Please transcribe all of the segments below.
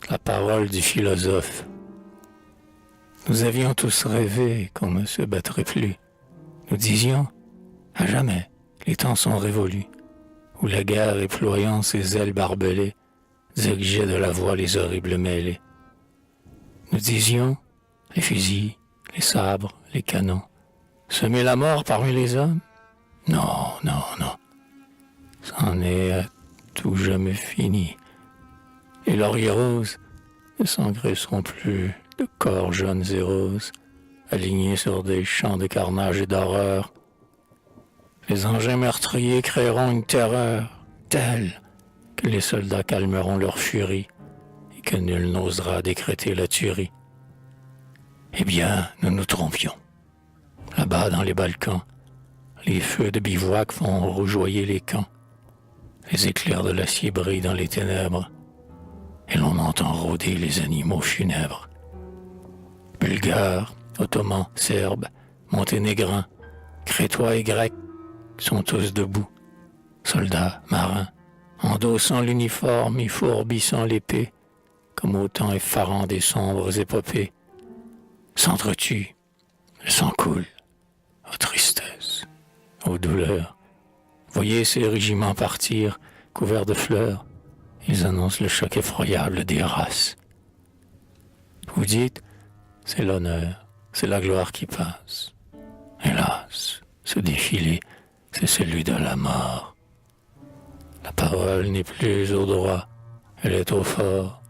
la parole du philosophe. Nous avions tous rêvé qu'on ne se battrait plus. Nous disions, à jamais, les temps sont révolus, où la guerre éployant ses ailes barbelées, dirigeait de la voix les horribles mêlées. Nous disions, les fusils, les sabres, les canons, semer la mort parmi les hommes? Non, non, non. C'en est à tout jamais fini. Les lauriers roses ne s'engraisseront plus de corps jaunes et roses, alignés sur des champs de carnage et d'horreur. Les engins meurtriers créeront une terreur telle que les soldats calmeront leur furie et que nul n'osera décréter la tuerie. Eh bien, nous nous trompions. Là-bas, dans les Balkans, les feux de bivouac font rougeoyer les camps. Les éclairs de l'acier brillent dans les ténèbres, et l'on entend rôder les animaux funèbres. Bulgares, Ottomans, Serbes, Monténégrins, Crétois et Grecs sont tous debout. Soldats, marins, endossant l'uniforme et fourbissant l'épée, comme au temps effarant des sombres épopées, s'entretuent, le sang coule, ô tristesse, ô douleur. Voyez ces régiments partir, couverts de fleurs, ils annoncent le choc effroyable des races. Vous dites, c'est l'honneur, c'est la gloire qui passe. Hélas, ce défilé, c'est celui de la mort. La parole n'est plus au droit, elle est au fort.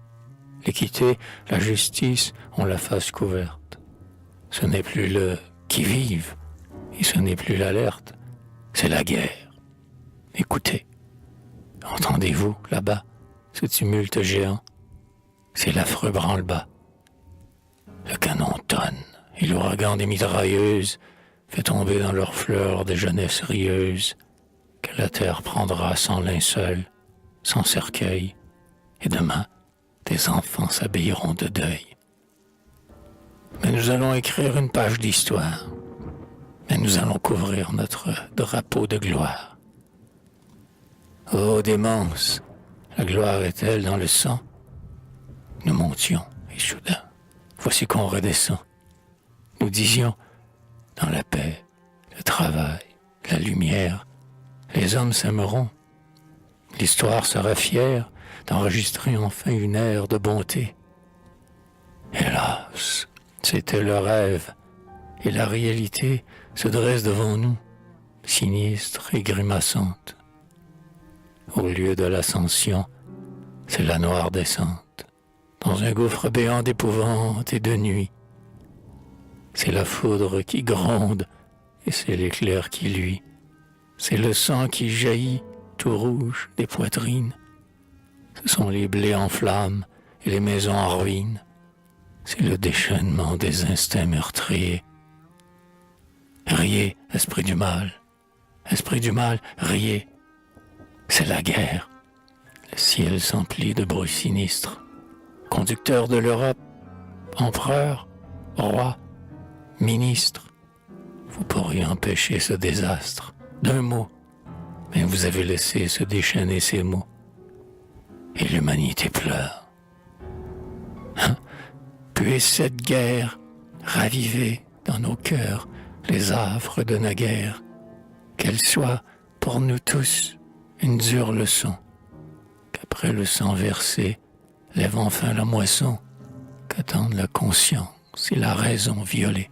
L'équité, la justice ont la face couverte. Ce n'est plus le qui-vive, et ce n'est plus l'alerte, c'est la guerre. Écoutez, entendez-vous là-bas ce tumulte géant? C'est l'affreux branle-bas. Le canon tonne et l'ouragan des mitrailleuses fait tomber dans leurs fleurs des jeunesses rieuses que la terre prendra sans linceul, sans cercueil, et demain, des enfants s'habilleront de deuil. Mais nous allons écrire une page d'histoire, mais nous allons couvrir notre drapeau de gloire. Ô démence, la gloire est-elle dans le sang? Nous montions, et soudain, voici qu'on redescend. Nous disions, dans la paix, le travail, la lumière, les hommes s'aimeront. L'histoire sera fière d'enregistrer enfin une ère de bonté. Hélas, c'était le rêve, et la réalité se dresse devant nous, sinistre et grimaçante. Au lieu de l'ascension, c'est la noire descente, dans un gouffre béant d'épouvante et de nuit. C'est la foudre qui gronde, et c'est l'éclair qui luit. C'est le sang qui jaillit, tout rouge, des poitrines. Ce sont les blés en flammes et les maisons en ruine. C'est le déchaînement des instincts meurtriers. Riez, esprit du mal, riez. C'est la guerre. Le ciel s'emplit de bruits sinistres. Conducteurs de l'Europe, empereurs, rois, ministres, vous pourriez empêcher ce désastre d'un mot, mais vous avez laissé se déchaîner ces mots. Et l'humanité pleure. Puisse cette guerre raviver dans nos cœurs les affres de naguère, qu'elle soit pour nous tous une dure leçon, qu'après le sang versé lève enfin la moisson, qu'attendent la conscience et la raison violée,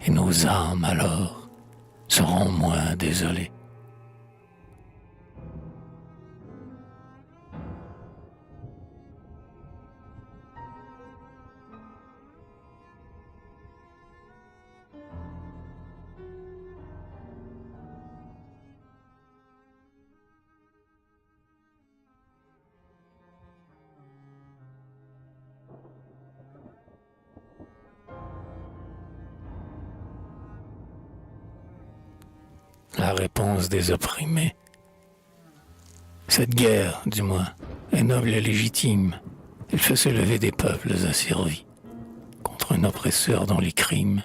et nos âmes alors seront moins désolées. La réponse des opprimés. Cette guerre, du moins, est noble et légitime. Elle fait se lever des peuples asservis contre un oppresseur dont les crimes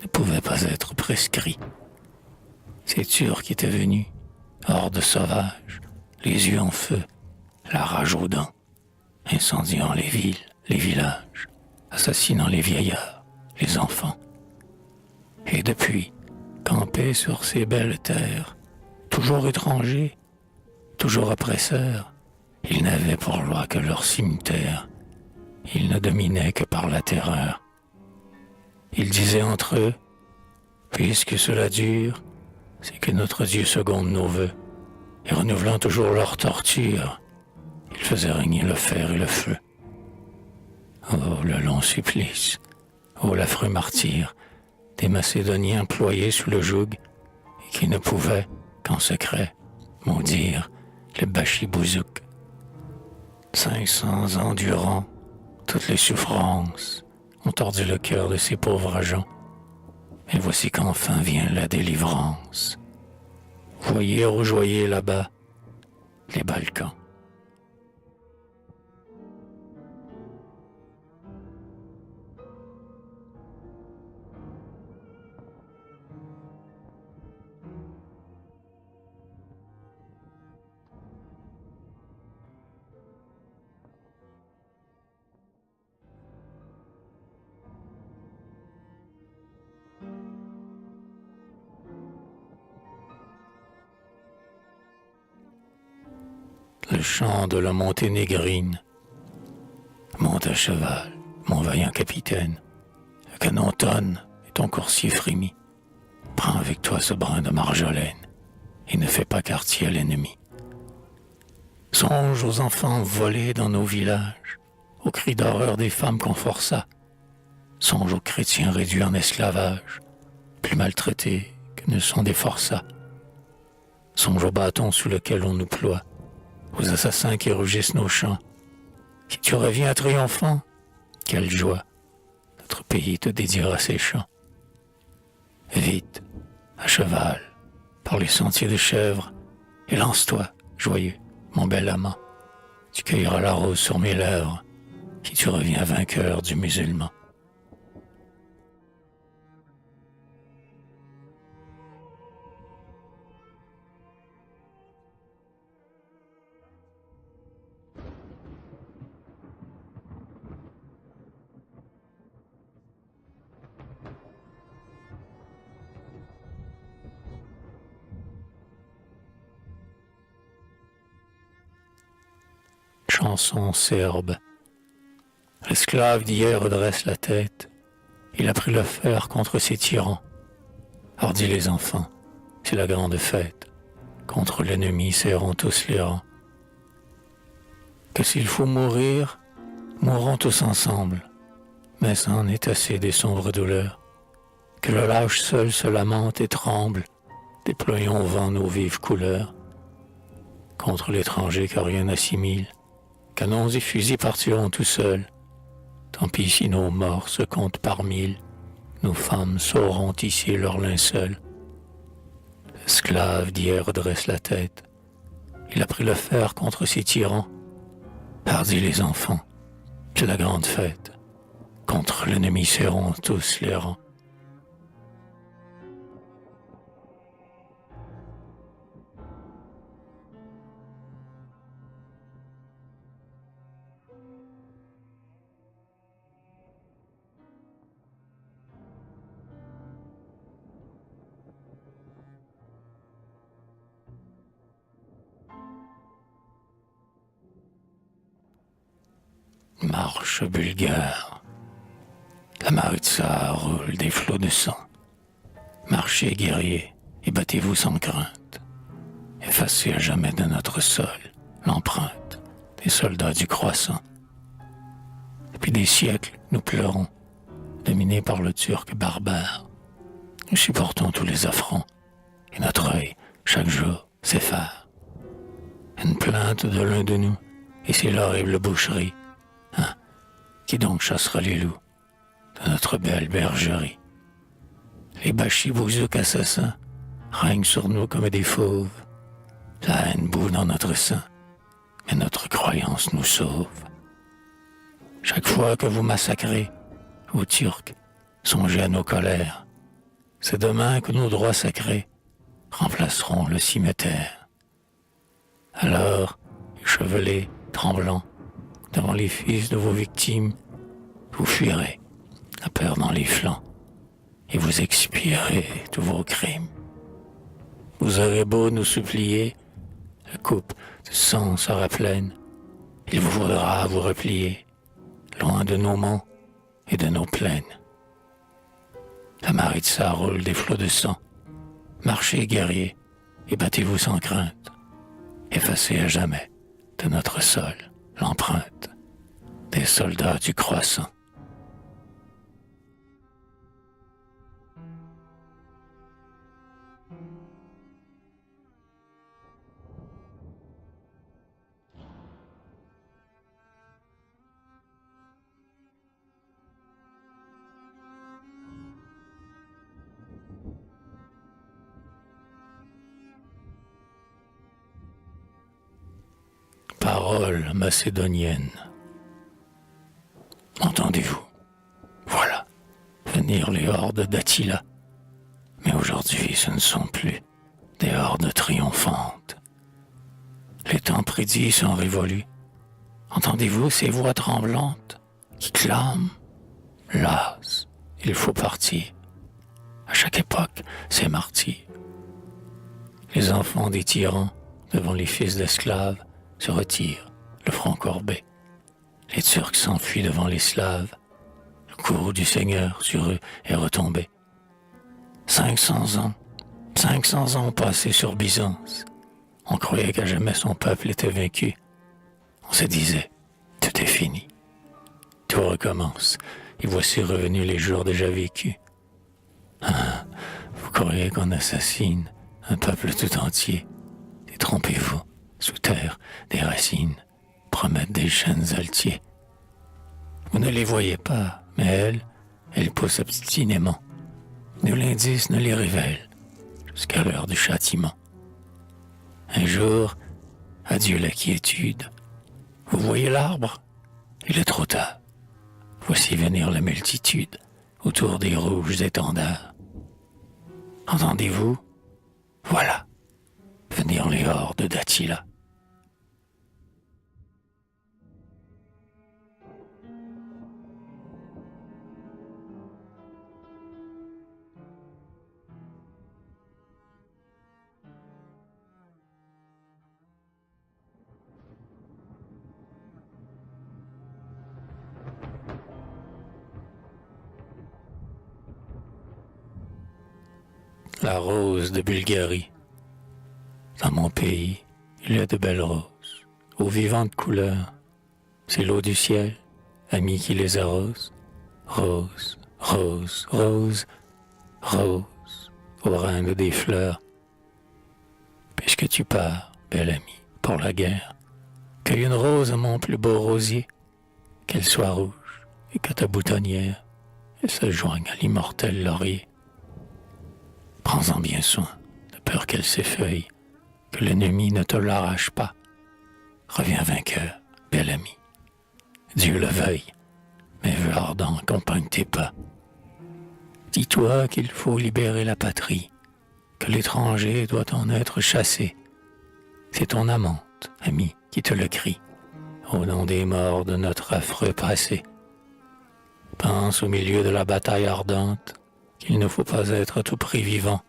ne pouvaient pas être prescrits. Ces Turcs étaient venus, hordes sauvages, les yeux en feu, la rage aux dents. incendiant les villes, les villages, assassinant les vieillards, les enfants. Et depuis, campé sur ces belles terres, toujours étrangers, toujours oppresseurs, ils n'avaient pour loi que leur cimetière. Ils ne dominaient que par la terreur. Ils disaient entre eux, puisque cela dure, c'est que notre Dieu seconde nos vœux, et renouvelant toujours leur torture, ils faisaient régner le fer et le feu. Oh, le long supplice, oh, l'affreux martyre, des Macédoniens ployés sous le joug, et qui ne pouvaient, qu'en secret, maudire le Bachibouzouk. 500 ans durant, toutes les souffrances ont tordu le cœur de ces pauvres agents. Et voici qu'enfin vient la délivrance. Voyez rougeoyer là-bas les Balkans. Le chant de la Monténégrine. Monte à cheval, mon vaillant capitaine. Le canon tonne et ton coursier frémit. Prends avec toi ce brin de marjolaine et ne fais pas quartier à l'ennemi. Songe aux enfants volés dans nos villages, aux cris d'horreur des femmes qu'on força. Songe aux chrétiens réduits en esclavage, plus maltraités que ne sont des forçats. Songe au bâton sous lequel on nous ploie, aux assassins qui rugissent nos champs. Si tu reviens triomphant, quelle joie, notre pays te dédiera ses chants. Vite, à cheval, par les sentiers de chèvres, et lance-toi, joyeux, mon bel amant. Tu cueilleras la rose sur mes lèvres, si tu reviens vainqueur du musulman. Chanson serbe. L'esclave d'hier redresse la tête. Il a pris le fer contre ses tyrans. Hardi les enfants, c'est la grande fête. Contre l'ennemi serrons tous les rangs. Que s'il faut mourir, mourrons tous ensemble. Mais c'en est assez des sombres douleurs. Que le lâche seul se lamente et tremble. Déployons au vent nos vives couleurs. Contre l'étranger que rien n'assimile. Canons et fusils partiront tout seuls. Tant pis si nos morts se comptent par mille, nos femmes sauront tisser leur linceul. L'esclave d'hier redresse la tête. Il a pris le fer contre ses tyrans. Hardi les enfants, c'est la grande fête. Contre l'ennemi serrons tous les rangs. Marche bulgare. La Maritsa roule des flots de sang. Marchez guerriers et battez-vous sans crainte. Effacez à jamais de notre sol l'empreinte des soldats du croissant. Depuis des siècles, nous pleurons, dominés par le Turc barbare. Nous supportons tous les affronts et notre œil, chaque jour, s'effare. Une plainte de l'un de nous et c'est l'horrible boucherie. Qui donc chassera les loups de notre belle bergerie? Les Bachibouzouk assassins règnent sur nous comme des fauves. La haine bout dans notre sang, mais notre croyance nous sauve. Chaque fois que vous massacrez, vous Turcs, songez à nos colères. C'est demain que nos droits sacrés remplaceront le cimetière. Alors, échevelés, tremblants, devant les fils de vos victimes, vous fuirez, la peur dans les flancs, et vous expierez tous vos crimes. Vous aurez beau nous supplier, la coupe de sang sera pleine, il vous faudra vous replier, loin de nos monts et de nos plaines. La Maritsa roule des flots de sang, marchez guerriers et battez-vous sans crainte, effacez à jamais de notre sol l'empreinte des soldats du croissant. Paroles macédoniennes. Entendez-vous? Voilà, venir les hordes d'Attila. Mais aujourd'hui, ce ne sont plus des hordes triomphantes. Les temps prédits sont révolus. Entendez-vous ces voix tremblantes qui clament? Las, il faut partir. À chaque époque, c'est martyrs. Les enfants des tyrans, devant les fils d'esclaves, se retirent, le front courbé. Les Turcs s'enfuient devant les Slaves. Le courroux du Seigneur sur eux est retombé. 500 ans passés sur Byzance. On croyait qu'à jamais son peuple était vaincu. On se disait, tout est fini. Tout recommence, et voici revenus les jours déjà vécus. Ah, vous croyez qu'on assassine un peuple tout entier? Détrompez-vous. Sous terre, des racines promettent des chênes altiers. Vous ne les voyez pas, mais elles poussent obstinément. Nul indice ne les révèle, jusqu'à l'heure du châtiment. Un jour, adieu la quiétude. Vous voyez l'arbre? Il est trop tard. Voici venir la multitude, autour des rouges étendards. Entendez-vous? Voilà, venir les hordes d'Attila. La rose de Bulgarie. Dans mon pays, il y a de belles roses, aux vivantes couleurs. C'est l'eau du ciel, ami qui les arrose. Rose, rose, rose, rose, au reine des fleurs. Puisque tu pars, bel ami, pour la guerre, cueille une rose à mon plus beau rosier, qu'elle soit rouge et que ta boutonnière, elle se joigne à l'immortel laurier. Prends-en bien soin, de peur qu'elle s'effeuille, que l'ennemi ne te l'arrache pas. Reviens vainqueur, bel ami. Dieu le veuille, mes vœux ardents accompagnent tes pas. Dis-toi qu'il faut libérer la patrie, que l'étranger doit en être chassé. C'est ton amante, ami, qui te le crie, au nom des morts de notre affreux passé. Pense au milieu de la bataille ardente, qu'il ne faut pas être à tout prix vivant.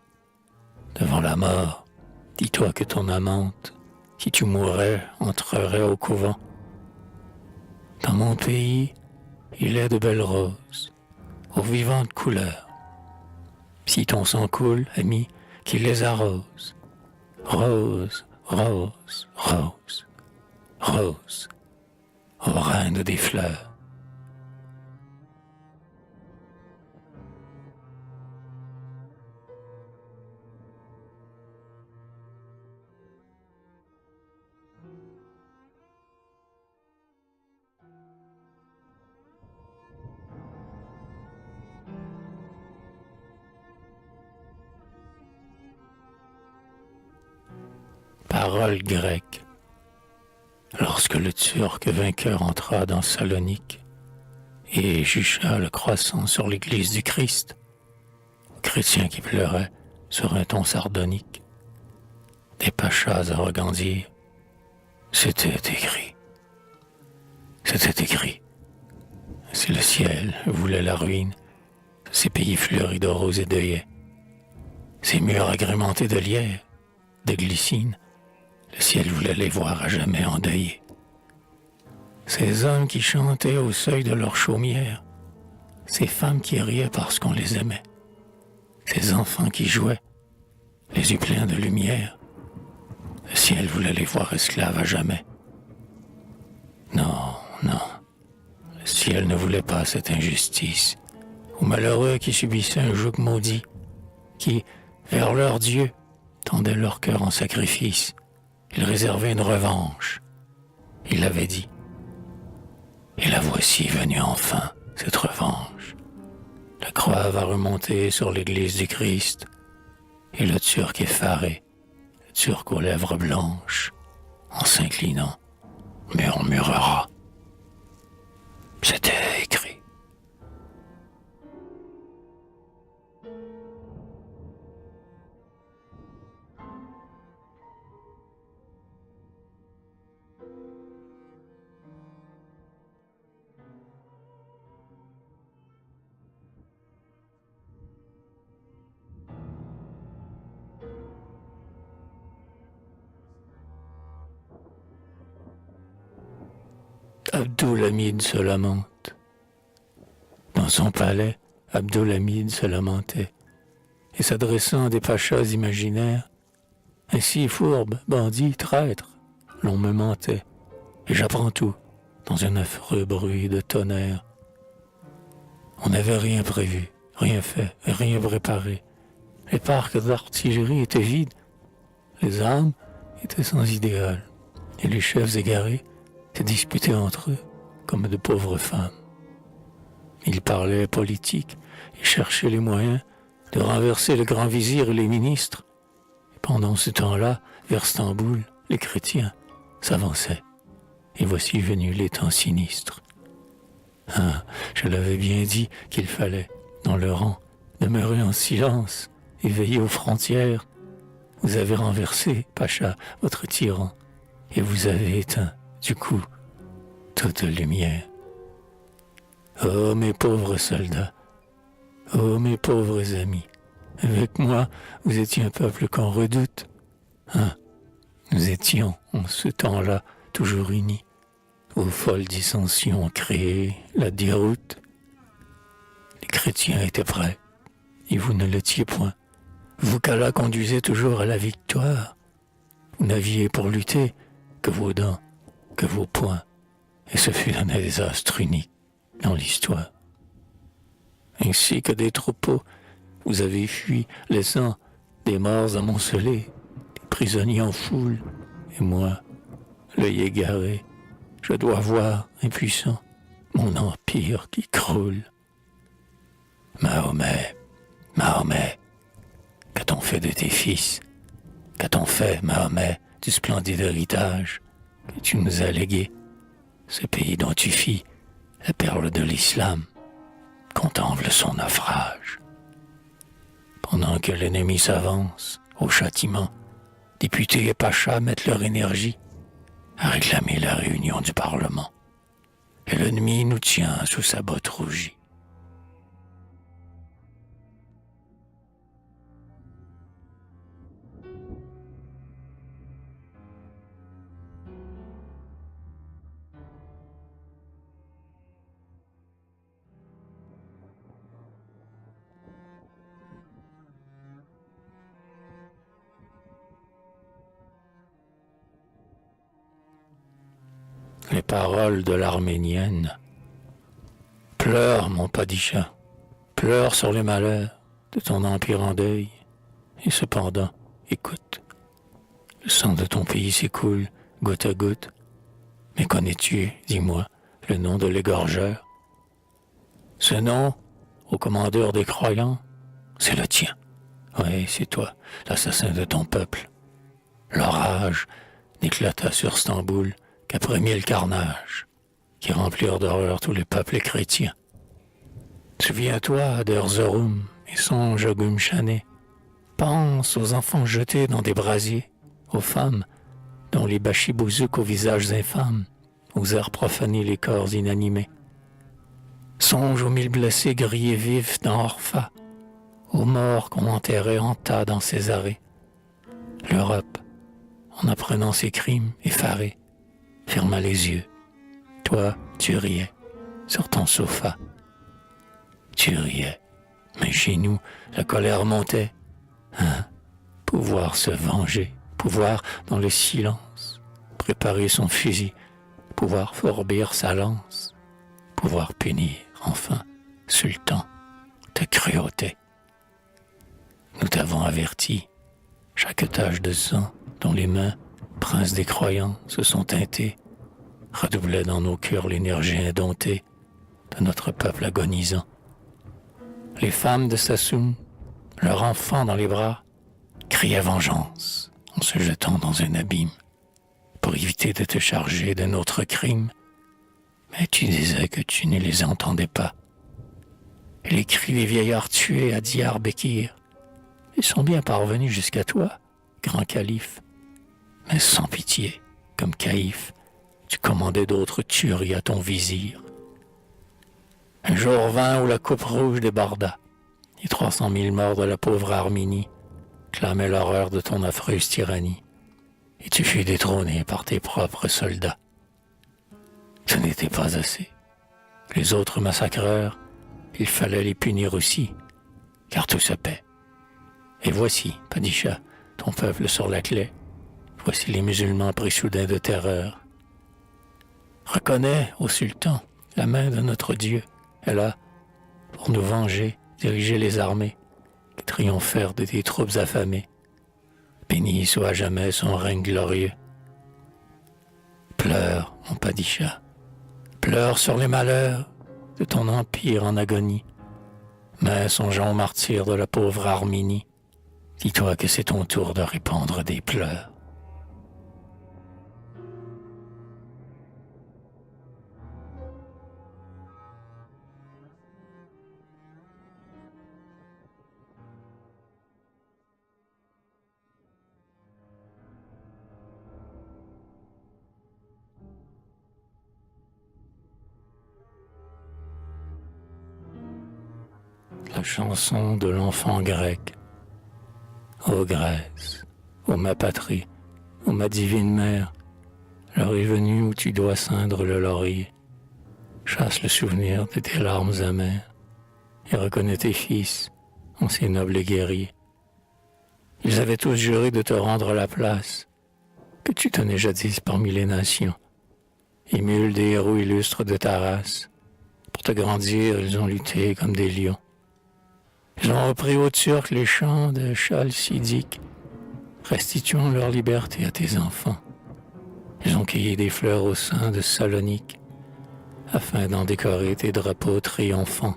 Devant la mort, dis-toi que ton amante, si tu mourais, entrerait au couvent. Dans mon pays, il est de belles roses, aux vivantes couleurs. Si ton sang coule, ami, qu'il les arrose. Rose, rose, rose, rose, ô reine des fleurs. Parole grecque. Lorsque le Turc vainqueur entra dans Salonique et jucha le croissant sur l'église du Christ, aux chrétiens qui pleuraient sur un ton sardonique, des pachas arrogants dirent, c'était écrit. C'était écrit. Si le ciel voulait la ruine, ces pays fleuris de roses et d'œillets, ces murs agrémentés de lierre, de glycine, le ciel voulait les voir à jamais endeuillés. Ces hommes qui chantaient au seuil de leur chaumière, ces femmes qui riaient parce qu'on les aimait, ces enfants qui jouaient, les yeux pleins de lumière, le ciel voulait les voir esclaves à jamais. Non, non, le ciel ne voulait pas cette injustice, aux malheureux qui subissaient un joug maudit, qui, vers leur Dieu, tendaient leur cœur en sacrifice. Ils réservaient une revanche. Il l'avait dit. Et la voici venue enfin, cette revanche. La croix va remonter sur l'église du Christ, et le Turc effaré, le Turc aux lèvres blanches, en s'inclinant, murmurera. C'était écrit. Abdul-Hamid se lamente. Dans son palais, Abdul-Hamid se lamentait, et s'adressant à des pachas imaginaires, ainsi fourbe, bandit, traître, l'on me mentait, et j'apprends tout dans un affreux bruit de tonnerre. On n'avait rien prévu, rien fait, rien préparé. Les parcs d'artillerie étaient vides, les armes étaient sans idéal, et les chefs égarés se disputaient entre eux comme de pauvres femmes. Ils parlaient politique et cherchaient les moyens de renverser le grand vizir et les ministres. Et pendant ce temps-là, vers Stamboul, les chrétiens s'avançaient. Et voici venus les temps sinistres. Ah, je l'avais bien dit qu'il fallait, dans le rang, demeurer en silence et veiller aux frontières. Vous avez renversé, Pacha, votre tyran, et vous avez éteint, du coup, toute lumière. Oh, mes pauvres soldats, oh, mes pauvres amis, avec moi, vous étiez un peuple qu'on redoute. Hein? Nous étions, en ce temps-là, toujours unis. Vos folles dissensions ont créé la déroute. Les chrétiens étaient prêts, et vous ne l'étiez point. Vous qu'Allah conduisait toujours à la victoire. Vous n'aviez pour lutter que vos dents, que vos poings, et ce fut un désastre unique dans l'histoire. Ainsi que des troupeaux, vous avez fui, laissant des morts amoncelés, des prisonniers en foule, et moi, l'œil égaré, je dois voir, impuissant, mon empire qui croule. Mahomet, Mahomet, qu'a-t-on fait de tes fils? Qu'a-t-on fait, Mahomet, du splendide héritage que tu nous as légué? Ce pays dont tu fis la perle de l'islam contemple son naufrage. Pendant que l'ennemi s'avance au châtiment, députés et pachas mettent leur énergie à réclamer la réunion du Parlement. Et l'ennemi nous tient sous sa botte rougie. Les paroles de l'arménienne. Pleure, mon Padisha, pleure sur les malheurs de ton empire en deuil, et cependant, écoute, le sang de ton pays s'écoule goutte à goutte, mais connais-tu, dis-moi, le nom de l'égorgeur? Ce nom, au commandeur des croyants, c'est le tien. Oui, c'est toi, l'assassin de ton peuple. L'orage n'éclata sur Stamboul qu'après 1000 carnages, qui remplirent d'horreur tous les peuples chrétiens. Souviens-toi d'Erzurum et songe à Gumchane. Pense aux enfants jetés dans des brasiers, aux femmes dont les bachibouzouk aux visages infâmes, osèrent profaner les corps inanimés. Songe aux 1000 blessés grillés vifs dans Orpha, aux morts qu'on enterrait en tas dans Césarée. L'Europe, en apprenant ses crimes, effarée, ferma les yeux. Toi, tu riais, sur ton sofa. Tu riais, mais chez nous, la colère montait. Pouvoir se venger, pouvoir, dans le silence, préparer son fusil, pouvoir fourbir sa lance, pouvoir punir, enfin, sultan, ta cruauté. Nous t'avons averti, chaque tache de sang dont les mains, princes des croyants, se sont teintées, redoublait dans nos cœurs l'énergie indomptée de notre peuple agonisant. Les femmes de Sassoum, leurs enfants dans les bras, criaient vengeance en se jetant dans un abîme pour éviter de te charger de notre crime. Mais tu disais que tu ne les entendais pas. Et les cris des vieillards tués à Diyarbekir, ils sont bien parvenus jusqu'à toi, grand calife. Mais sans pitié, comme Caïphe, tu commandais d'autres tueries à ton vizir. Un jour vint où la coupe rouge déborda, et 300 000 morts de la pauvre Arménie clamaient l'horreur de ton affreuse tyrannie, et tu fus détrôné par tes propres soldats. Ce n'était pas assez. Les autres massacreurs, il fallait les punir aussi, car tout se paie. Et voici, Padishah, ton peuple sur la clé. Voici les musulmans pris soudain de terreur. Reconnais, ô sultan, la main de notre Dieu. Elle a, pour nous venger, dirigé les armées qui triomphèrent de tes troupes affamées. Béni soit à jamais son règne glorieux. Pleure, mon Padishah, pleure sur les malheurs de ton empire en agonie. Mais songeons aux martyrs de la pauvre Arménie. Dis-toi que c'est ton tour de répandre des pleurs. La chanson de l'enfant grec. Ô Grèce, ô ma patrie, ô ma divine mère, l'heure est venue où tu dois ceindre le laurier. Chasse le souvenir de tes larmes amères et reconnais tes fils en ces nobles guerriers. Ils avaient tous juré de te rendre la place que tu tenais jadis parmi les nations. Émules des héros illustres de ta race, pour te grandir, ils ont lutté comme des lions. Ils ont repris aux Turcs les chants de Chalcidique, restituant leur liberté à tes enfants. Ils ont cueilli des fleurs au sein de Salonique, afin d'en décorer tes drapeaux triomphants.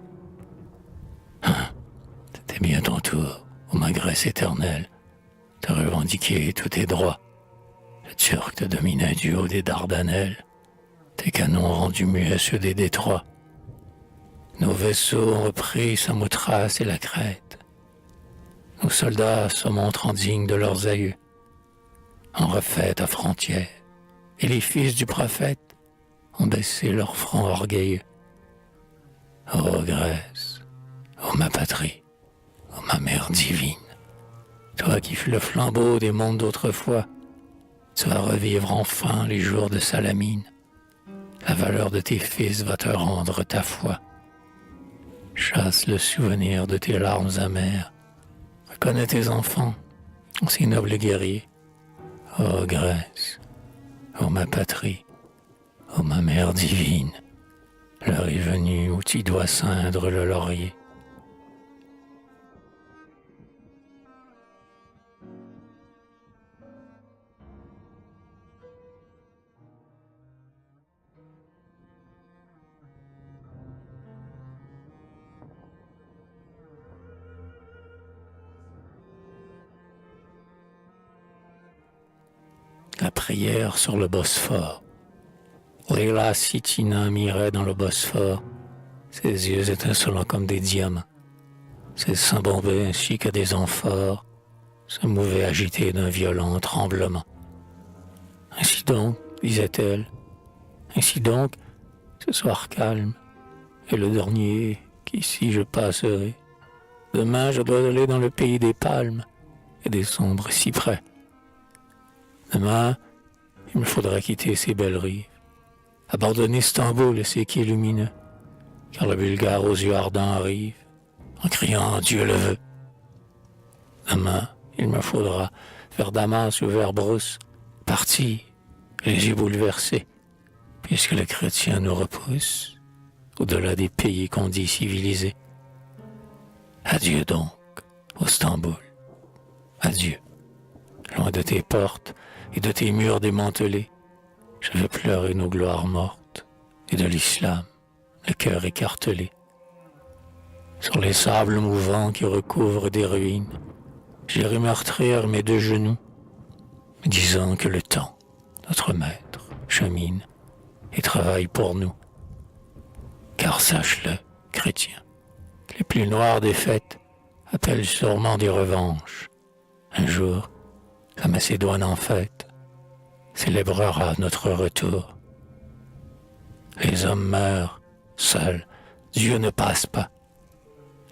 C'était bien ton tour, ô ma Grèce éternelle, de revendiquer tous tes droits. Le Turc te dominait du haut des Dardanelles, tes canons rendus muets ceux des détroits. Nos vaisseaux ont repris Samothrace et la Crète. Nos soldats se montrant dignes de leurs aïeux, ont refait ta frontière, et les fils du prophète ont baissé leur front orgueilleux. Ô Grèce, ô ma patrie, ô ma mère divine, toi qui fus le flambeau des mondes d'autrefois, tu vas revivre enfin les jours de Salamine. La valeur de tes fils va te rendre ta foi. Chasse le souvenir de tes larmes amères. Reconnais tes enfants, ces nobles guerriers. Ô Grèce, ô ma patrie, ô ma mère divine, l'heure est venue où tu dois ceindre le laurier. La prière sur le Bosphore. Leila Sitina mirait dans le Bosphore, ses yeux étincelants comme des diamants. Ses seins bombés ainsi que des amphores se mouvaient agités d'un violent tremblement. Ainsi donc, disait-elle, Ainsi donc, ce soir calme est le dernier qu'ici je passerai. Demain, je dois aller dans le pays des palmes et des sombres cyprès. Demain, il me faudra quitter ces belles rives, abandonner Istanbul et ses quais lumineux, car le Bulgare aux yeux ardents arrive, en criant Dieu le veut. Demain, il me faudra vers Damas ou vers Brousse, partir, les yeux bouleversés, puisque le chrétien nous repousse au-delà des pays qu'on dit civilisés. Adieu donc, au Istanbul. Adieu. Loin de tes portes et de tes murs démantelés, je veux pleurer nos gloires mortes et de l'islam, le cœur écartelé. Sur les sables mouvants qui recouvrent des ruines, j'irai meurtrir mes deux genoux, disant que le temps, notre maître, chemine et travaille pour nous. Car sache-le, chrétien, que les plus noirs des fêtes appellent sûrement des revanches. Un jour, la Macédoine en fête célébrera notre retour. Les hommes meurent, seuls, Dieu ne passe pas.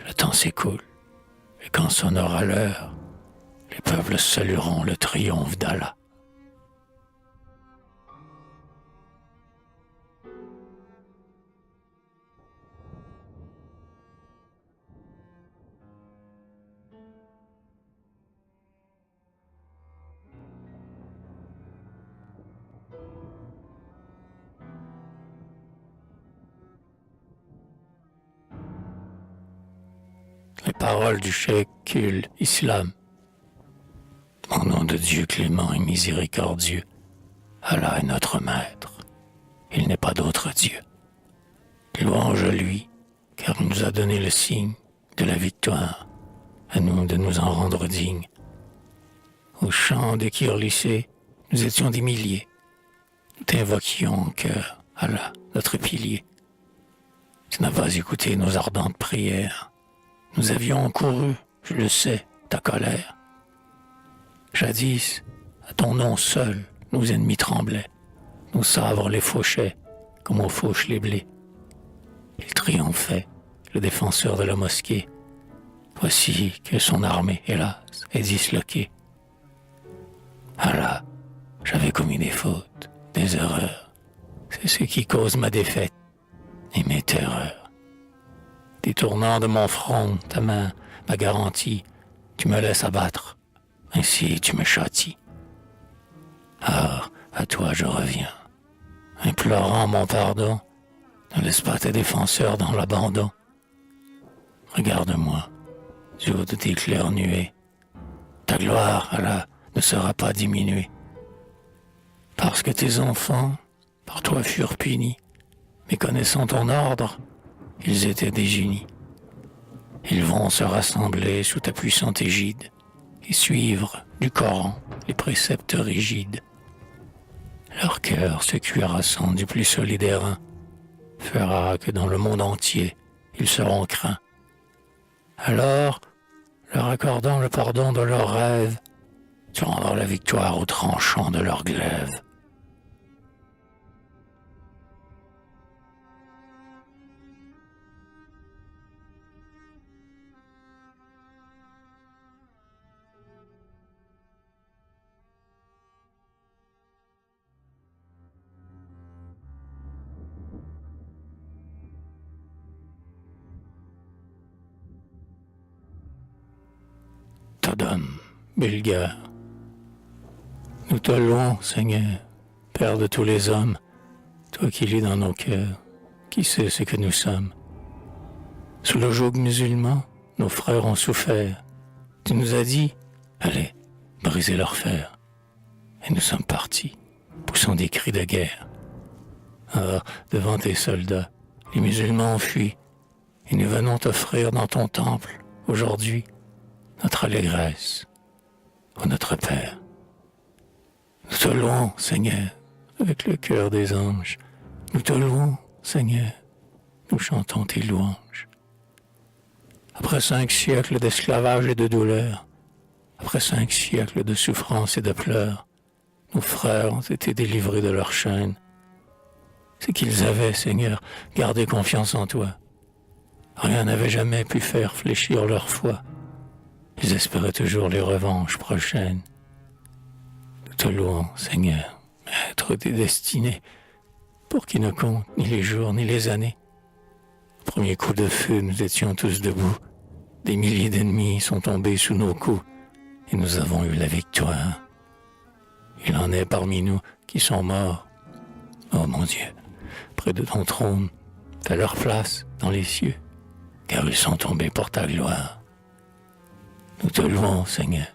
Le temps s'écoule, et quand sonnera l'heure, les peuples salueront le triomphe d'Allah. Les paroles du cheikh Kul Islam. Au nom de Dieu clément et miséricordieux, Allah est notre maître. Il n'est pas d'autre Dieu. Louange à lui, car il nous a donné le signe de la victoire, à nous de nous en rendre dignes. Au chant des Kirlissés, nous étions des milliers. Nous t'invoquions en cœur, Allah, notre pilier. Tu n'as pas écouté nos ardentes prières. Nous avions encouru, je le sais, ta colère. Jadis, à ton nom seul, nos ennemis tremblaient. Nos sabres les fauchaient, comme on fauche les blés. Il triomphait, le défenseur de la mosquée. Voici que son armée, hélas, est disloquée. Allah, j'avais commis des fautes, des erreurs. C'est ce qui cause ma défaite et mes terreurs. Détournant de mon front ta main, ma garantie, tu me laisses abattre, ainsi tu me châties. Ah, à toi je reviens, implorant mon pardon, ne laisse pas tes défenseurs dans l'abandon. Regarde-moi, du haut de tes claires nuées, ta gloire, Allah, ne sera pas diminuée. Parce que tes enfants, par toi furent punis, méconnaissant ton ordre, ils étaient des génies. Ils vont se rassembler sous ta puissante égide et suivre du Coran les préceptes rigides. Leur cœur se cuirassant du plus solide airain fera que dans le monde entier ils seront craints. Alors, leur accordant le pardon de leurs rêves, tu rendras la victoire au tranchant de leurs glaives. Tadam, Bulgare. Nous te louons, Seigneur, Père de tous les hommes, toi qui lis dans nos cœurs, qui sais ce que nous sommes. Sous le joug musulman, nos frères ont souffert. Tu nous as dit, allez, brisez leur fer. Et nous sommes partis, poussant des cris de guerre. Ah, devant tes soldats, les musulmans ont fui, et nous venons t'offrir dans ton temple, aujourd'hui, notre allégresse, ô notre Père. Nous te louons, Seigneur, avec le cœur des anges. Nous te louons, Seigneur, nous chantons tes louanges. Après 5 siècles d'esclavage et de douleur, après 5 siècles de souffrance et de pleurs, nos frères ont été délivrés de leurs chaînes. c'est qu'ils avaient, Seigneur, gardé confiance en toi. Rien n'avait jamais pu faire fléchir leur foi. Ils espéraient toujours les revanches prochaines. Nous te louons, Seigneur, maître des destinées, pour qui ne comptent ni les jours ni les années. Au premier coup de feu, nous étions tous debout. Des milliers d'ennemis sont tombés sous nos coups, et nous avons eu la victoire. Il en est parmi nous qui sont morts. Oh mon Dieu, près de ton trône, fais leur place dans les cieux, car ils sont tombés pour ta gloire. Nous te louons, Seigneur,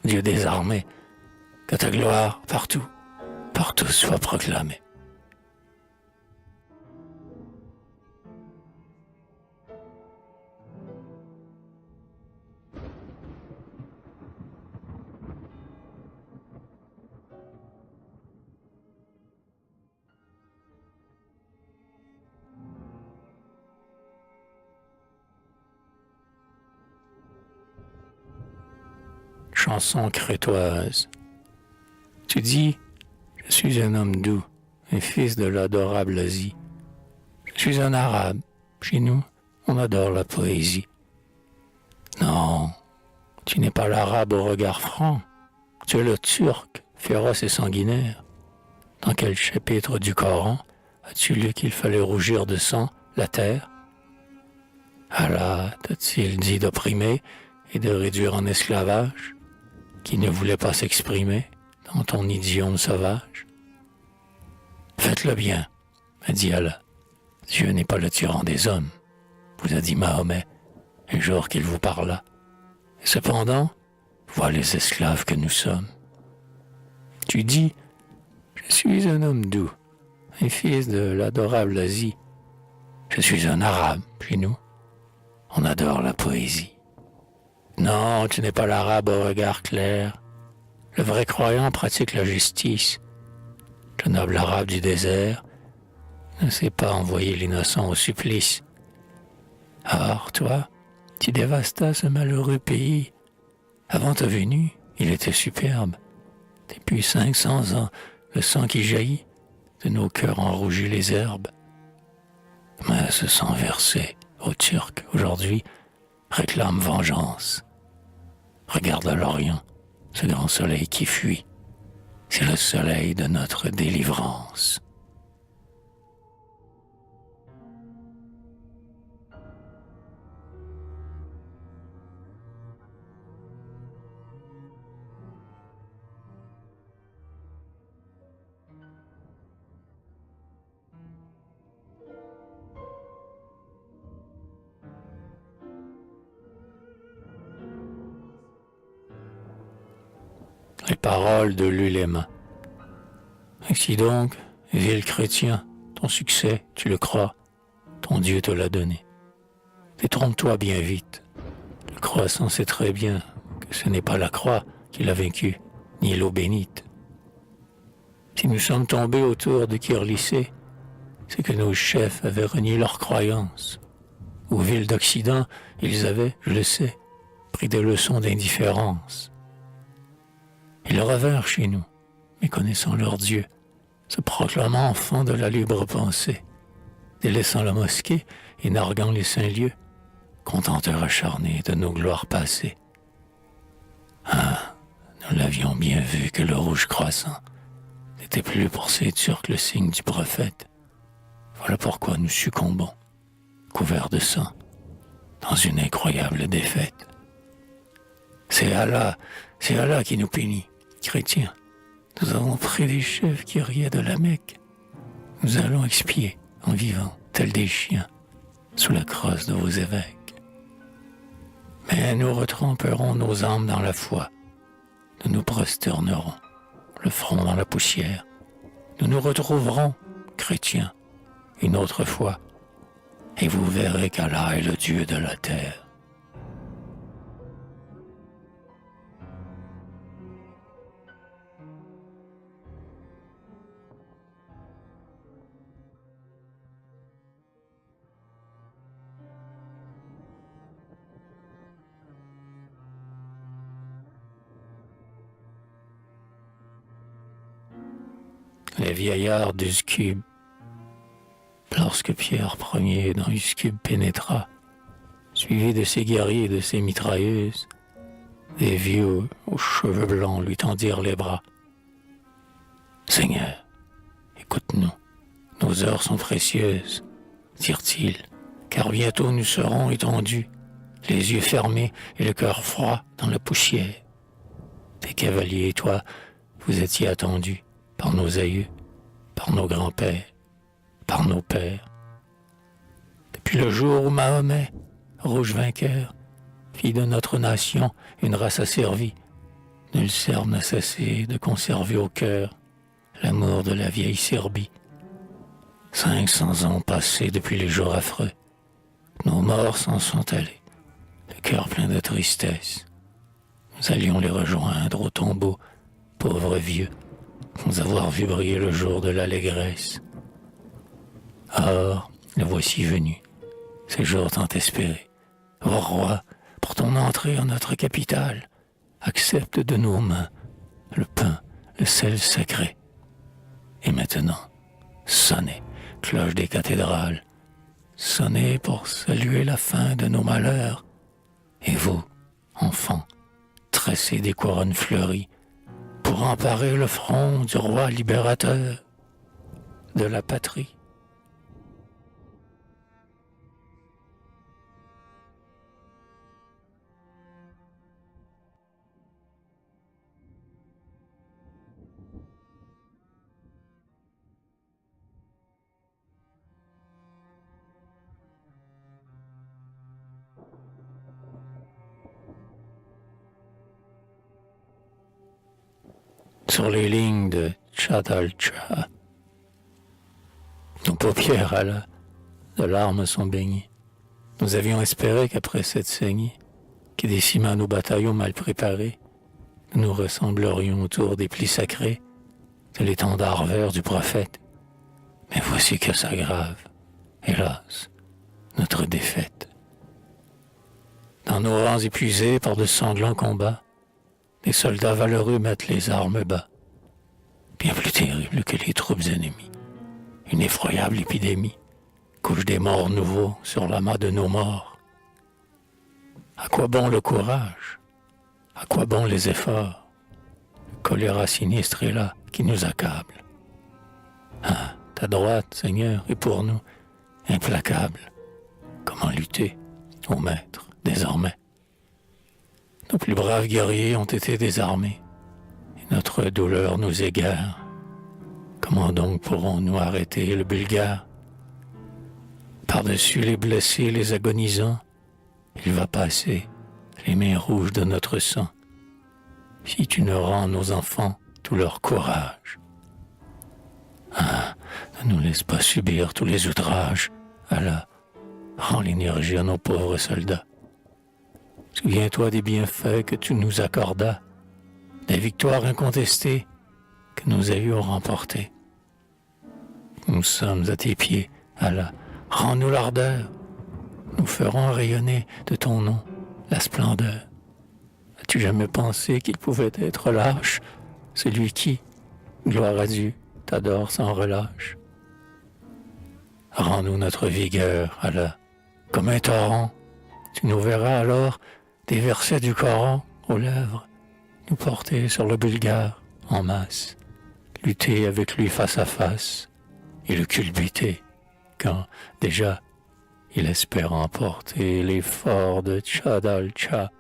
Dieu des armées, que ta gloire partout, partout soit proclamée. Chanson crétoise. Tu dis, je suis un homme doux, un fils de l'adorable Asie. Je suis un arabe. Chez nous, on adore la poésie. Non, tu n'es pas l'arabe au regard franc. Tu es le turc, féroce et sanguinaire. Dans quel chapitre du Coran as-tu lu qu'il fallait rougir de sang la terre? Allah t'a-t-il dit d'opprimer et de réduire en esclavage qui ne voulait pas s'exprimer dans ton idiome sauvage? Faites-le bien, a dit Allah. Dieu n'est pas le tyran des hommes, vous a dit Mahomet un jour qu'il vous parla. Et cependant, vois les esclaves que nous sommes. Tu dis, je suis un homme doux, un fils de l'adorable Asie. Je suis un arabe, chez nous. On adore la poésie. Non, tu n'es pas l'arabe au regard clair. Le vrai croyant pratique la justice. Le noble arabe du désert ne sait pas envoyer l'innocent au supplice. Or, toi, tu dévastas ce malheureux pays. Avant ta venue, il était superbe. Depuis 500 ans, le sang qui jaillit de nos cœurs enrougit les herbes. Mais ce sang versé aux Turcs aujourd'hui réclame vengeance. Regarde à l'Orient, ce grand soleil qui fuit. C'est le soleil de notre délivrance. Les paroles de l'uléma. Ainsi donc, vil chrétien, ton succès, tu le crois, ton Dieu te l'a donné. Détrompe-toi bien vite. Le croissant sait très bien que ce n'est pas la croix qui l'a vaincu, ni l'eau bénite. Si nous sommes tombés autour de Kirlycée, c'est que nos chefs avaient renié leurs croyances. Aux villes d'Occident, ils avaient, je le sais, pris des leçons d'indifférence. Ils revinrent chez nous, méconnaissant leur Dieu, se proclamant enfants de la libre pensée, délaissant la mosquée et narguant les saints lieux, contenteurs acharnés de nos gloires passées. Ah, nous l'avions bien vu que le rouge croissant n'était plus pour ces Turcs le signe du prophète. Voilà pourquoi nous succombons, couverts de sang, dans une incroyable défaite. C'est Allah qui nous punit, chrétiens. Nous avons pris des chefs qui riaient de la Mecque. Nous allons expier en vivant, tels des chiens, sous la crosse de vos évêques. Mais nous retremperons nos âmes dans la foi. Nous nous prosternerons, le front dans la poussière. Nous nous retrouverons, chrétiens, une autre fois, et vous verrez qu'Allah est le Dieu de la terre. Les vieillards d'Uskub. lorsque Pierre Ier dans Uscube pénétra, suivi de ses guerriers et de ses mitrailleuses, des vieux aux cheveux blancs lui tendirent les bras. Seigneur, écoute-nous, nos heures sont précieuses, dirent-ils, car bientôt nous serons étendus, les yeux fermés et le cœur froid dans la poussière. Tes cavaliers et toi, vous étiez attendus par nos aïeux, par nos grands-pères, par nos pères. Depuis le jour où Mahomet, rouge vainqueur, fit de notre nation une race asservie, nul serbe n'a cessé de conserver au cœur l'amour de la vieille Serbie. 500 ans passés depuis les jours affreux, nos morts s'en sont allés, le cœur plein de tristesse. Nous allions les rejoindre au tombeau, pauvres vieux, sans avoir vu briller le jour de l'allégresse. Or, le voici venu, ces jours tant espérés. Ô roi, pour ton entrée en notre capitale, accepte de nos mains le pain, le sel sacré. Et maintenant, sonnez, cloche des cathédrales, sonnez pour saluer la fin de nos malheurs. Et vous, enfants, tressez des couronnes fleuries pour emparer le front du roi libérateur de la patrie. Sur les lignes de Tchadalcha, nos paupières de larmes sont baignées. Nous avions espéré qu'après cette saignée, qui décima nos bataillons mal préparés, nous nous ressemblerions autour des plis sacrés de l'étendard vert du prophète. Mais voici que s'aggrave, hélas, notre défaite. Dans nos rangs épuisés par de sanglants combats, les soldats valeureux mettent les armes bas. Bien plus terrible que les troupes ennemies. Une effroyable épidémie couche des morts nouveaux sur l'amas de nos morts. À quoi bon le courage? À quoi bon les efforts? Le choléra sinistre est là qui nous accable. Ah, ta droite, Seigneur, est pour nous implacable. Comment lutter, ô maître, désormais? Nos plus braves guerriers ont été désarmés, et notre douleur nous égare. Comment donc pourrons-nous arrêter le Bulgare? Par-dessus les blessés, les agonisants, il va passer, les mains rouges de notre sang. Si tu ne rends nos enfants tout leur courage. Ah, ne nous laisse pas subir tous les outrages. Allah, rends l'énergie à nos pauvres soldats. Souviens-toi des bienfaits que tu nous accordas, des victoires incontestées que nous avions remportées. Nous sommes à tes pieds, Allah, rends-nous l'ardeur. Nous ferons rayonner de ton nom la splendeur. As-tu jamais pensé qu'il pouvait être lâche, celui qui, gloire à Dieu, t'adore sans relâche? Rends-nous notre vigueur, Allah, comme un torrent. Tu nous verras alors des versets du Coran aux lèvres, nous porter sur le Bulgare en masse, lutter avec lui face à face et le culbuter quand, déjà, il espère emporter les forts de Tchadalcha.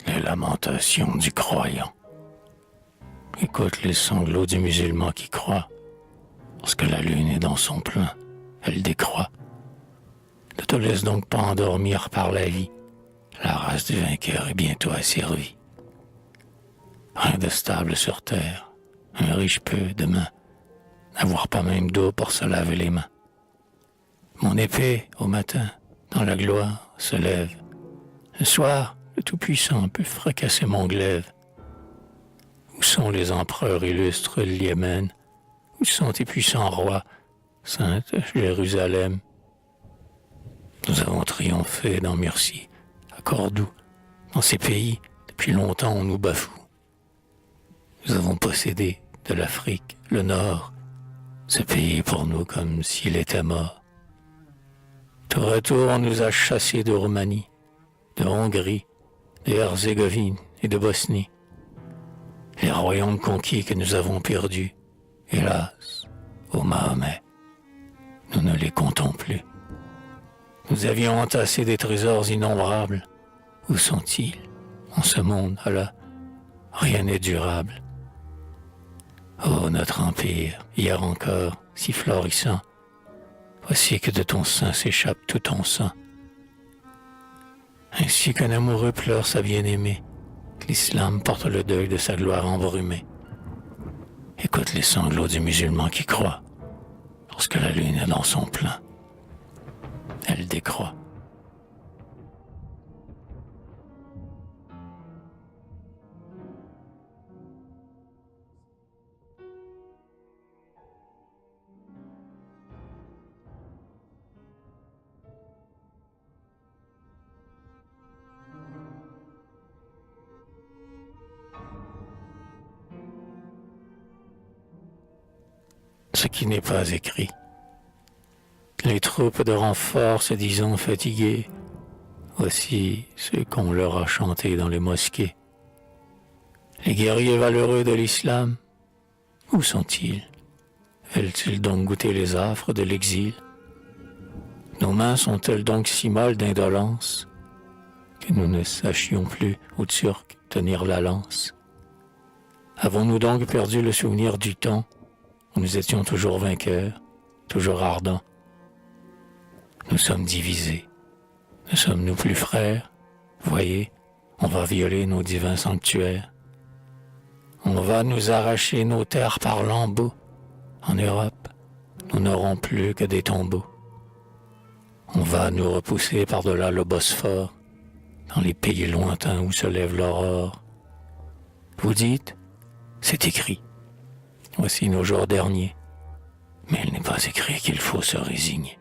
Les lamentations du croyant. Écoute les sanglots du musulman qui croit. Lorsque la lune est dans son plein, elle décroît. Ne te laisse donc pas endormir par la vie. La race du vainqueur est bientôt asservie. Rien de stable sur terre. Un riche peut, demain, n'avoir pas même d'eau pour se laver les mains. Mon épée, au matin, dans la gloire, se lève. Le soir, le Tout-Puissant peut fracasser mon glaive? Où sont les empereurs illustres de Yémen? Où sont tes puissants rois, sainte Jérusalem? Nous avons triomphé dans Murcie, à Cordoue, dans ces pays, depuis longtemps on nous bafoue. Nous avons possédé de l'Afrique, le Nord, ce pays est pour nous comme s'il était mort. Tour à tour, on nous a chassés de Roumanie, de Hongrie, de Herzégovine et de Bosnie. Les royaumes conquis que nous avons perdus, hélas, ô Mahomet, nous ne les comptons plus. Nous avions entassé des trésors innombrables. Où sont-ils? En ce monde, Allah, rien n'est durable. Oh, notre empire, hier encore, si florissant, voici que de ton sein s'échappe tout ton sang. Ainsi qu'un amoureux pleure sa bien-aimée, l'islam porte le deuil de sa gloire embrumée. Écoute les sanglots du musulman qui croit, lorsque la lune est dans son plein, elle décroît. Ce qui n'est pas écrit. Les troupes de renfort se disant fatiguées, voici ce qu'on leur a chanté dans les mosquées. Les guerriers valeureux de l'islam, où sont-ils? Veulent-ils donc goûter les affres de l'exil? Nos mains sont-elles donc si molles d'indolence que nous ne sachions plus aux Turcs tenir la lance? Avons-nous donc perdu le souvenir du temps où nous étions toujours vainqueurs, toujours ardents? Nous sommes divisés. Ne sommes-nous plus frères? Voyez, on va violer nos divins sanctuaires. On va nous arracher nos terres par lambeaux. En Europe, nous n'aurons plus que des tombeaux. On va nous repousser par-delà le Bosphore, dans les pays lointains où se lève l'aurore. Vous dites, c'est écrit. Voici nos jours derniers. Mais il n'est pas écrit qu'il faut se résigner.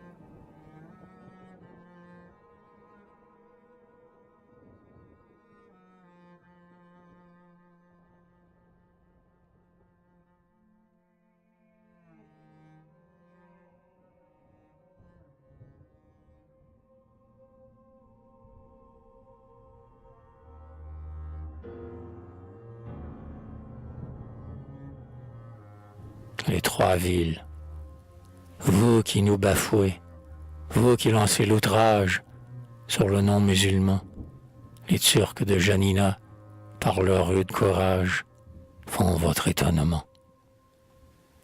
Les trois villes, vous qui nous bafouez, vous qui lancez l'outrage sur le nom musulman, les Turcs de Janina, par leur rude courage, font votre étonnement.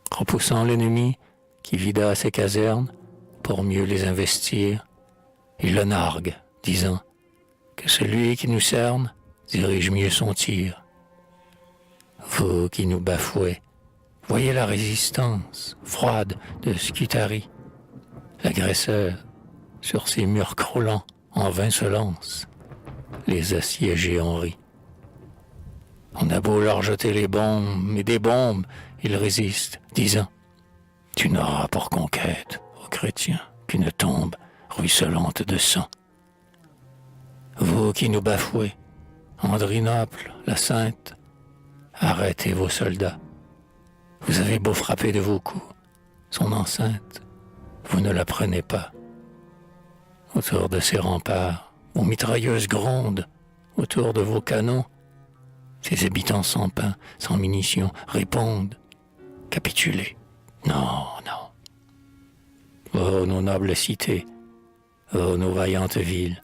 Repoussant l'ennemi qui vida ses casernes pour mieux les investir, ils le narguent, disant que celui qui nous cerne dirige mieux son tir. Vous qui nous bafouez, voyez la résistance froide de Scutari. L'agresseur, sur ses murs croulants, en vain se lance. Les assiégés en rient. On a beau leur jeter les bombes, mais des bombes, ils résistent, disant « Tu n'auras pour conquête, ô chrétiens, qu'une tombe ruisselante de sang. » Vous qui nous bafouez, Andrinople, la sainte, arrêtez vos soldats. Vous avez beau frapper de vos coups, son enceinte, vous ne la prenez pas. Autour de ces remparts, vos mitrailleuses grondent, autour de vos canons, ces habitants sans pain, sans munitions, répondent « Capitulez ! Non, non. » Oh, nos nobles cités, oh, nos vaillantes villes,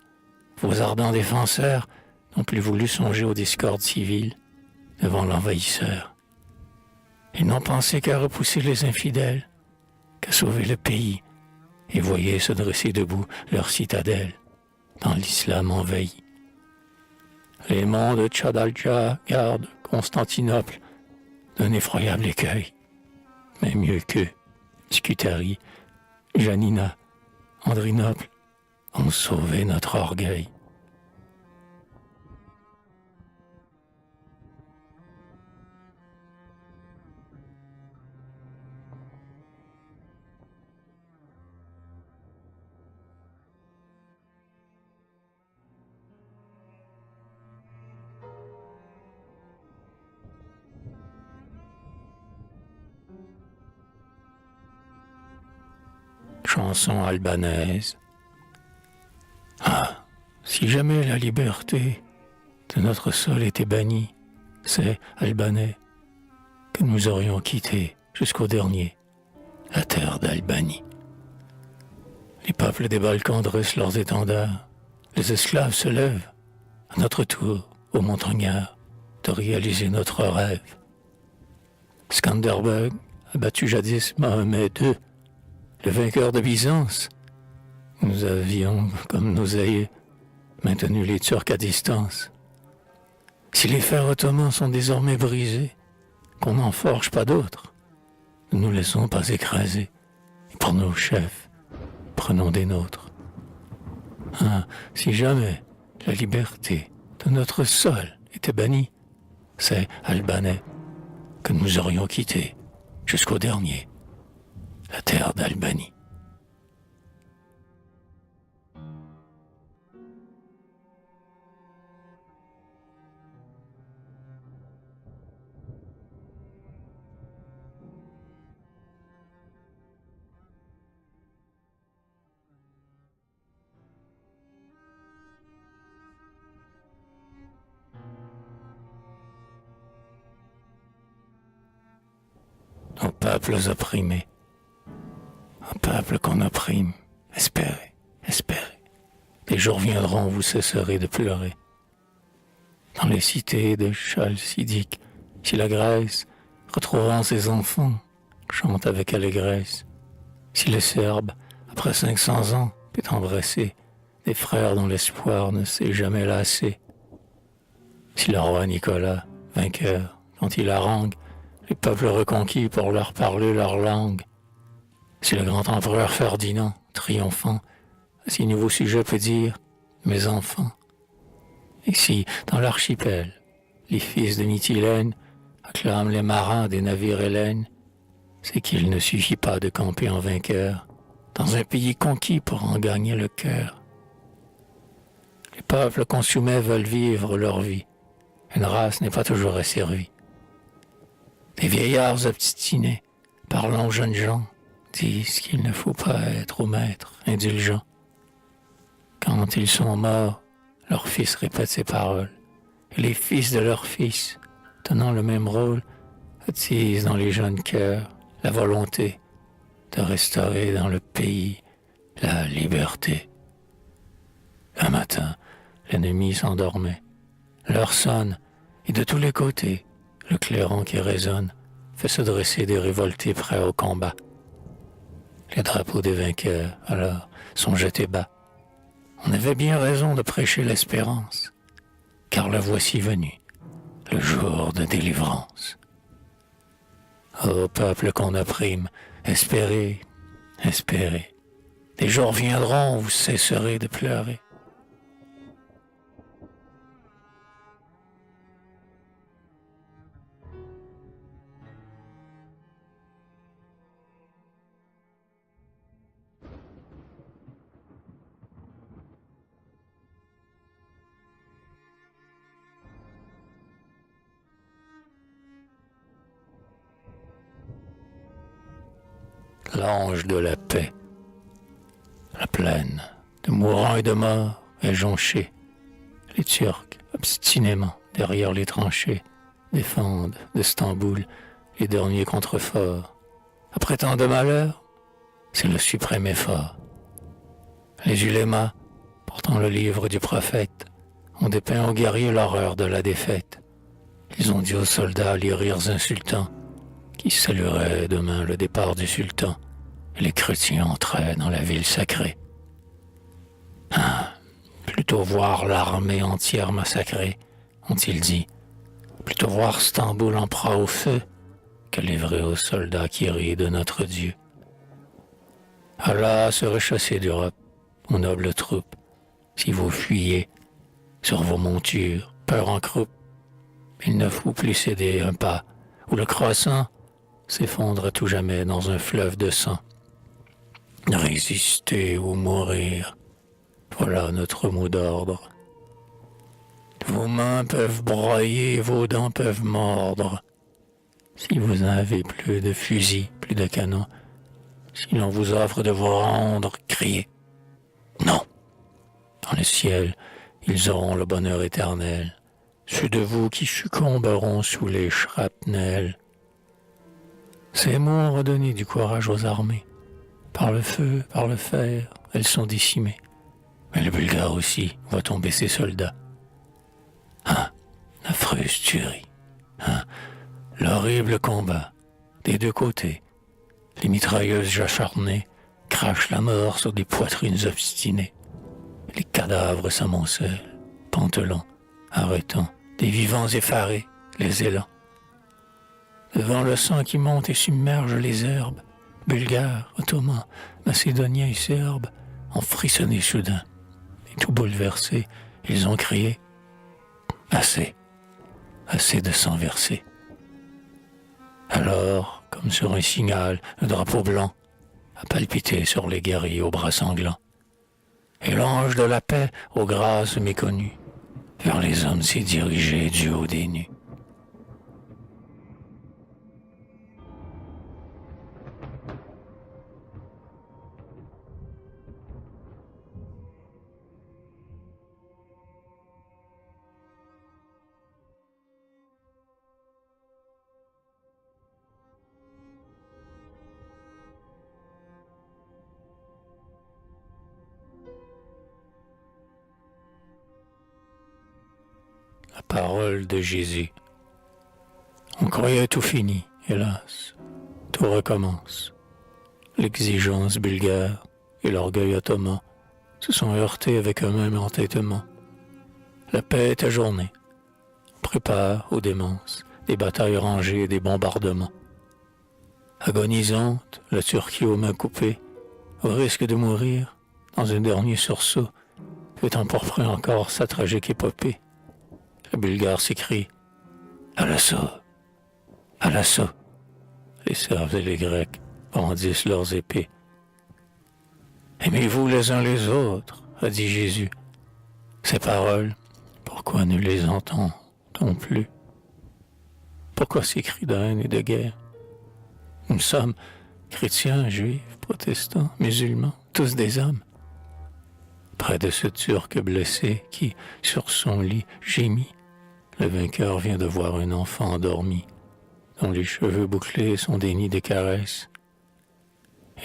vos ardents défenseurs n'ont plus voulu songer aux discordes civiles devant l'envahisseur. Ils n'ont pensé qu'à repousser les infidèles, qu'à sauver le pays, et voyaient se dresser debout leur citadelle, dans l'islam envahi. Les monts de Tchadalja gardent Constantinople d'un effroyable écueil, mais mieux qu'eux, Scutari, Janina, Andrinople ont sauvé notre orgueil. chanson albanaise. Ah, si jamais la liberté de notre sol était bannie, c'est, Albanais, que nous aurions quitté jusqu'au dernier la terre d'Albanie. Les peuples des Balkans dressent leurs étendards, les esclaves se lèvent, à notre tour, aux montagnards, de réaliser notre rêve. Skanderbeg a battu jadis Mahomet II, le vainqueur de Byzance. Nous avions, comme nos aïeux, maintenu les Turcs à distance. Si les fers ottomans sont désormais brisés, qu'on n'en forge pas d'autres, ne nous laissons pas écraser. Et pour nos chefs, prenons des nôtres. Ah, si jamais la liberté de notre sol était bannie, c'est, Albanais, que nous aurions quitté jusqu'au dernier la terre d'Albanie. Nos peuples opprimés, un peuple qu'on opprime, espérez, espérez. Des jours viendront où vous cesserez de pleurer. Dans les cités de Chalcidique, si la Grèce, retrouvant ses enfants, chante avec allégresse, si le Serbe, après 500 ans, peut embrasser des frères dont l'espoir ne s'est jamais lassé, si le roi Nicolas, vainqueur, quand il harangue les peuples reconquis pour leur parler leur langue, si le grand empereur Ferdinand, triomphant, à ses nouveaux sujets peut dire « mes enfants », et si, dans l'archipel, les fils de Mytilène acclament les marins des navires hellènes, c'est qu'il ne suffit pas de camper en vainqueur dans un pays conquis pour en gagner le cœur. Les peuples qu'on soumet veulent vivre leur vie, une race n'est pas toujours asservie. Les vieillards obstinés, parlant aux jeunes gens, disent qu'il ne faut pas être aux maîtres indulgents. Quand ils sont morts, leurs fils répètent ces paroles, et les fils de leurs fils, tenant le même rôle, attisent dans les jeunes cœurs la volonté de restaurer dans le pays la liberté. Un matin, l'ennemi s'endormait. L'heure sonne, et de tous les côtés, le clairon qui résonne fait se dresser des révoltés prêts au combat. Les drapeaux des vainqueurs, alors, sont jetés bas. On avait bien raison de prêcher l'espérance, car le voici venu, le jour de délivrance. Ô peuple qu'on opprime, espérez, espérez. Des jours viendront où vous cesserez de pleurer. L'ange de la paix, la plaine de mourants et de morts est jonchée. Les Turcs, obstinément derrière les tranchées, défendent d'Istanbul les derniers contreforts. Après tant de malheurs, c'est le suprême effort. Les ulémas, portant le livre du prophète, ont dépeint aux guerriers l'horreur de la défaite. Ils ont dit aux soldats les rires insultants qui salueraient demain le départ du sultan, et les chrétiens entraient dans la ville sacrée. Ah, plutôt voir l'armée entière massacrée, ont-ils dit, plutôt voir Stamboul en proie au feu, que livrer aux soldats qui rient de notre Dieu. Allah serait chassé d'Europe, aux nobles troupes, si vous fuyez sur vos montures, peur en croupe. Il ne faut plus céder un pas, où le croissant s'effondre à tout jamais dans un fleuve de sang. Résister ou mourir, voilà notre mot d'ordre. Vos mains peuvent broyer, vos dents peuvent mordre. Si vous n'avez plus de fusils, plus de canons, si l'on vous offre de vous rendre, criez. Non. Dans le ciel, ils auront le bonheur éternel. Ceux de vous qui succomberont sous les shrapnels. Ces mots ont redonné du courage aux armées. Par le feu, par le fer, elles sont décimées. Mais le Bulgare aussi voit tomber ses soldats. Affreuse tuerie. L'horrible combat. Des deux côtés, les mitrailleuses acharnées crachent la mort sur des poitrines obstinées. Les cadavres s'amoncellent, pantelants, arrêtant, des vivants effarés, les élans. Devant le sang qui monte et submerge les herbes, Bulgares, Ottomans, Macédoniens et Serbes ont frissonné soudain. Et tout bouleversés, ils ont crié « Assez, assez de sang versé ». Alors, comme sur un signal, un drapeau blanc a palpité sur les guerriers aux bras sanglants. Et l'ange de la paix, aux grâces méconnues, vers les hommes s'est dirigé du haut des nues. La parole de Jésus. On croyait tout fini, hélas, tout recommence. L'exigence bulgare et l'orgueil ottoman se sont heurtés avec un même entêtement. La paix est ajournée. On prépare aux démences des batailles rangées et des bombardements. Agonisante, la Turquie aux mains coupées, au risque de mourir, dans un dernier sursaut, fait emporter encore sa tragique épopée. Le Bulgare s'écrie « À l'assaut! À l'assaut !» Les Serbes et les Grecs brandissent leurs épées. « Aimez-vous les uns les autres, a dit Jésus. Ces paroles, pourquoi ne les entend-on plus? Pourquoi ces cris de haine et de guerre? Nous sommes chrétiens, juifs, protestants, musulmans, tous des hommes. Près de ce Turc blessé qui, sur son lit, gémit, le vainqueur vient de voir un enfant endormi, dont les cheveux bouclés sont des nids de caresses.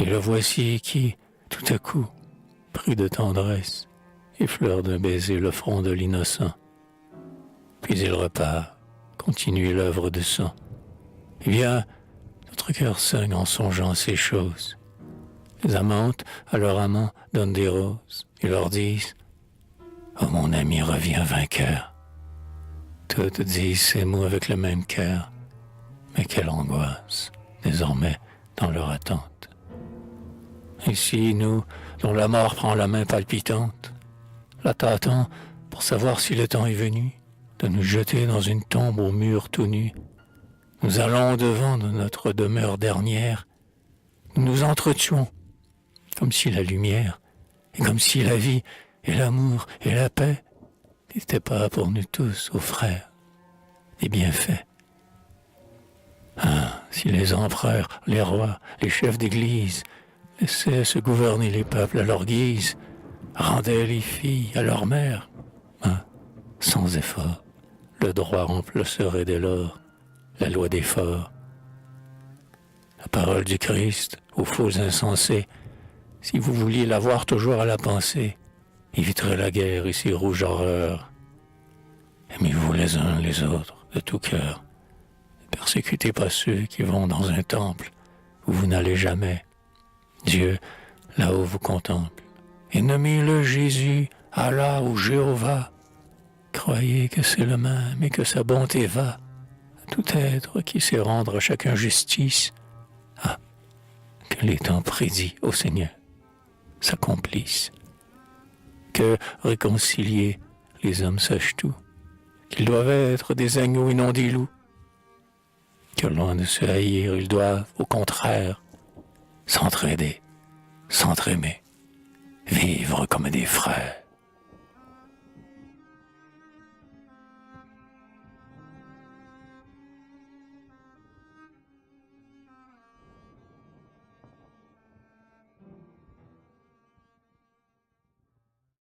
Et le voici qui, tout à coup, pris de tendresse, effleure d'un baiser le front de l'innocent. Puis il repart, continue l'œuvre de sang. Eh bien, notre cœur saigne en songeant à ces choses. Les amantes, à leur amant, donnent des roses et leur disent « Oh mon ami, reviens vainqueur ». Toutes disent ces mots avec le même cœur, mais quelle angoisse, désormais, dans leur attente. Ici, nous, dont la mort prend la main palpitante, la tâtons pour savoir si le temps est venu de nous jeter dans une tombe au mur tout nu. Nous allons devant de notre demeure dernière, nous nous entretuons, comme si la lumière, et comme si la vie, et l'amour, et la paix n'étaient pas pour nous tous, ô frères, des bienfaits. Si les empereurs, les rois, les chefs d'église laissaient se gouverner les peuples à leur guise, rendaient les filles à leur mère, sans effort, le droit remplacerait dès lors la loi des forts. La parole du Christ aux faux insensés, si vous vouliez l'avoir toujours à la pensée, éviterait la guerre et ses rouges horreurs. Aimez-vous les uns les autres de tout cœur. Ne persécutez pas ceux qui vont dans un temple où vous n'allez jamais. Dieu, là-haut, vous contemple. Et nommez-le Jésus, Allah ou Jéhovah. Croyez que c'est le même et que sa bonté va à tout être qui sait rendre à chacun justice. Que les temps prédits au Seigneur s'accomplissent. Que, réconciliés, les hommes sachent tout, qu'ils doivent être des agneaux et non des loups, que loin de se haïr, ils doivent, au contraire, s'entraider, s'entraimer, vivre comme des frères.